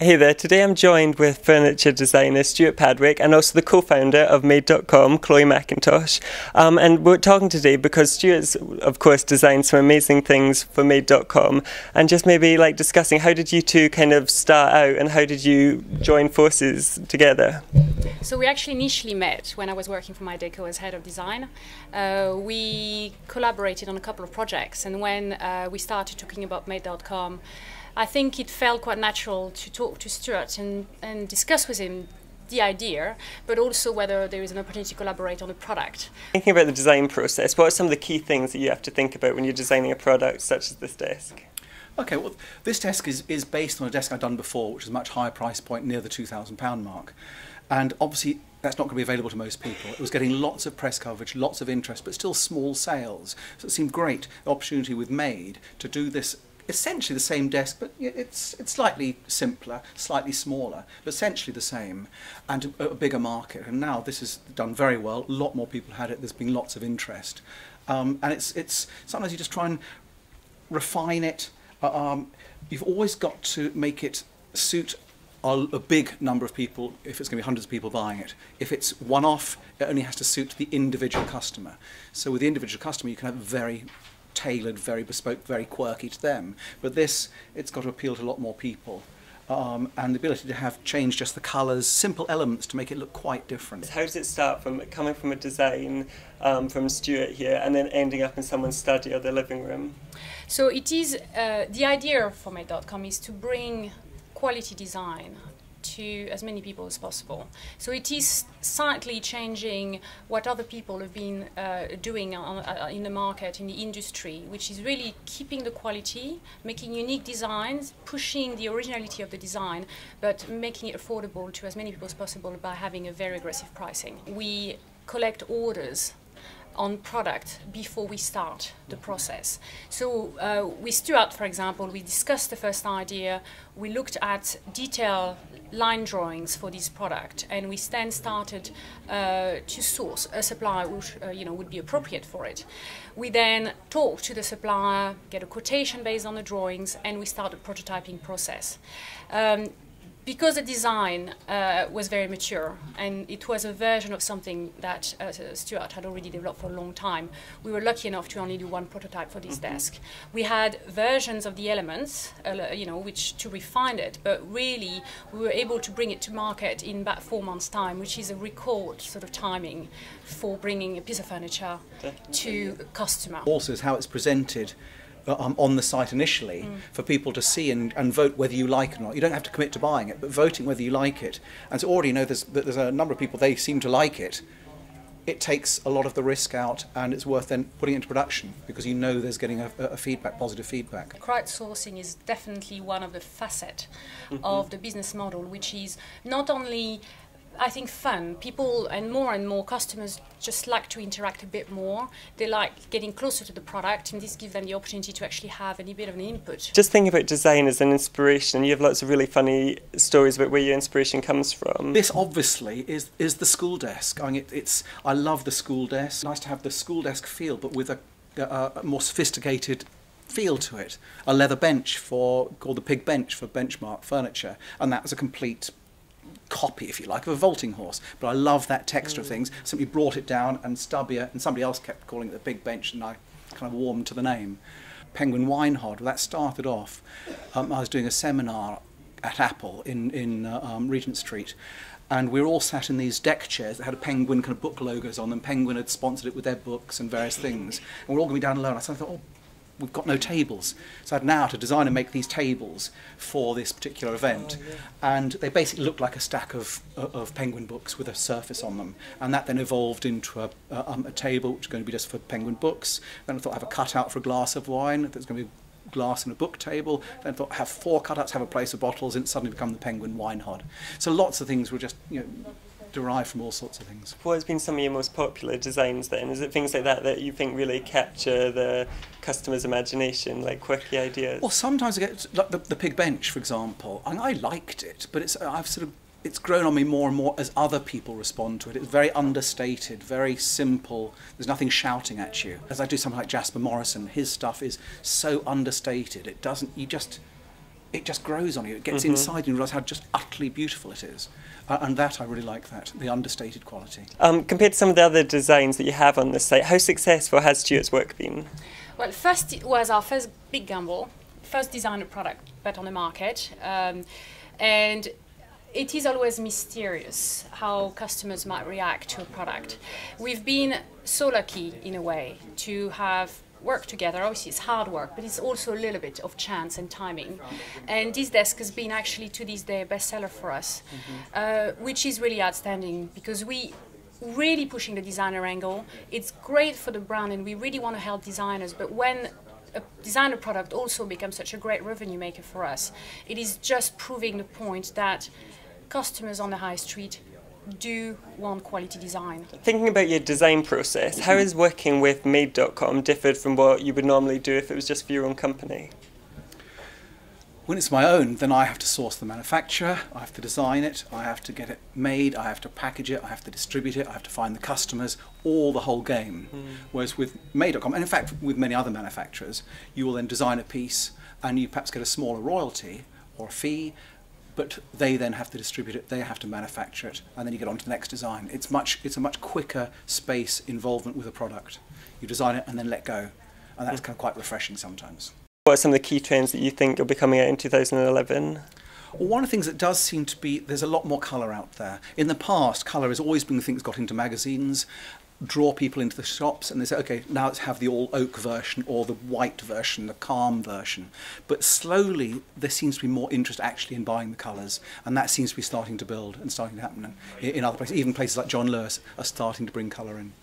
Hey there, today I'm joined with furniture designer Steuart Padwick and also the co-founder of mydeco, Macintosh. And we're talking today because Steuart's, of course, designed some amazing things for mydeco, and just maybe like discussing how did you two kind of start out and how did you join forces together? So we actually initially met when I was working for mydeco as head of design. We collaborated on a couple of projects, and when we started talking about mydeco, I think it felt quite natural to talk to Steuart and discuss with him the idea, but also whether there is an opportunity to collaborate on a product. Thinking about the design process, what are some of the key things that you have to think about when you're designing a product such as this desk? Okay, well, this desk is based on a desk I've done before, which is a much higher price point, near the £2,000 mark. And obviously, that's not going to be available to most people. It was getting lots of press coverage, lots of interest, but still small sales. So it seemed great, the opportunity with Made to do this essentially the same desk, but it's slightly simpler, slightly smaller, but essentially the same, and a bigger market. And now this is done very well. A lot more people had it. There's been lots of interest, and it's sometimes you just try and refine it. You've always got to make it suit a big number of people. If it's going to be hundreds of people buying it, if it's one-off, it only has to suit the individual customer. So with the individual customer, you can have very tailored, very bespoke, very quirky to them. But this, it's got to appeal to a lot more people. And the ability to have change just the colours, simple elements to make it look quite different. How does it start from coming from a design from Steuart here and then ending up in someone's study or their living room? So it is, the idea for mydeco is to bring quality design to as many people as possible. So it is slightly changing what other people have been doing in the market, in the industry, which is really keeping the quality, making unique designs, pushing the originality of the design, but making it affordable to as many people as possible by having a very aggressive pricing. We collect orders on product before we start the process. So with Steuart, for example, we discussed the first idea, we looked at detailed line drawings for this product, and we then started to source a supplier which would be appropriate for it. We then talked to the supplier, get a quotation based on the drawings, and we started the prototyping process. Because the design was very mature and it was a version of something that Steuart had already developed for a long time, we were lucky enough to only do one prototype for this desk. We had versions of the elements, which to refine it, but really we were able to bring it to market in about 4 months' time, which is a record sort of timing for bringing a piece of furniture to a customer. Also is how it's presented on the site initially for people to see and vote whether you like it or not. You don't have to commit to buying it, but voting whether you like it. And so already you know there's a number of people, they seem to like it. It takes a lot of the risk out, and it's worth then putting it into production because you know there's getting a feedback, positive feedback. Crowdsourcing is definitely one of the facets of the business model, which is not only, I think, fun. People and more customers just like to interact a bit more. They like getting closer to the product, and this gives them the opportunity to actually have a bit of an input. Just thinking about design as an inspiration, you have lots of really funny stories about where your inspiration comes from. This obviously is the school desk. I mean, I love the school desk. Nice to have the school desk feel, but with a more sophisticated feel to it. A leather bench called the Pig Bench for Benchmark furniture, and that was a complete copy, if you like, of a vaulting horse. But I love that texture of things. Simply brought it down, and stubbier, and somebody else kept calling it the Big Bench, and I kind of warmed to the name. Penguin Wine Hod, that started off. I was doing a seminar at Apple in Regent Street, and we were all sat in these deck chairs that had a Penguin kind of book logos on them. Penguin had sponsored it with their books and various things, and we're all going to be down alone. So I thought, oh, we've got no tables. So I had now to design and make these tables for this particular event. Oh, yeah. And they basically looked like a stack of Penguin books with a surface on them. And that then evolved into a table which is going to be just for Penguin books. Then I thought I'd have a cutout for a glass of wine. There's going to be glass and a book table. Then I thought have 4 cutouts, have a place of bottles, and it suddenly become the Penguin Wine Hod. So lots of things were just, derived from all sorts of things. What has been some of your most popular designs then? Is it things like that you think really capture the customer's imagination, like quirky ideas? Well, sometimes I get like the Pig Bench, for example, and I liked it, but it's grown on me more and more as other people respond to it. It's very understated, very simple. There's nothing shouting at you. As I do something like Jasper Morrison, his stuff is so understated. it just grows on you. It gets inside and you realise how just utterly beautiful it is. And that, I really like that, the understated quality. Compared to some of the other designs that you have on this site, how successful has Steuart's work been? Well, first it was our first big gamble, first designer product put on the market. And it is always mysterious how customers might react to a product. We've been so lucky, in a way, to have worked together. Obviously it's hard work, but it's also a little bit of chance and timing. And this desk has been actually, to this day, a bestseller for us, which is really outstanding, because we really pushing the designer angle. It's great for the brand, and we really want to help designers, but when a designer product also becomes such a great revenue maker for us, it is just proving the point that customers on the high street do want quality design. Thinking about your design process, how is working with mydeco differed from what you would normally do if it was just for your own company? When it's my own, then I have to source the manufacturer, I have to design it, I have to get it made, I have to package it, I have to distribute it, I have to find the customers, all the whole game. Whereas with mydeco, and in fact with many other manufacturers, you will then design a piece and you perhaps get a smaller royalty or a fee, but they then have to distribute it, they have to manufacture it, and then you get on to the next design. It's a much quicker space involvement with a product. You design it and then let go, and that's kind of quite refreshing sometimes. What are some of the key trends that you think will be coming out in 2011? Well, one of the things that does seem to be, there's a lot more colour out there. In the past, colour has always been the thing that's got into magazines, draw people into the shops, and they say, okay, now let's have the all oak version or the white version, the calm version. But slowly there seems to be more interest actually in buying the colours, and that seems to be starting to build and starting to happen in other places. Even places like John Lewis are starting to bring colour in.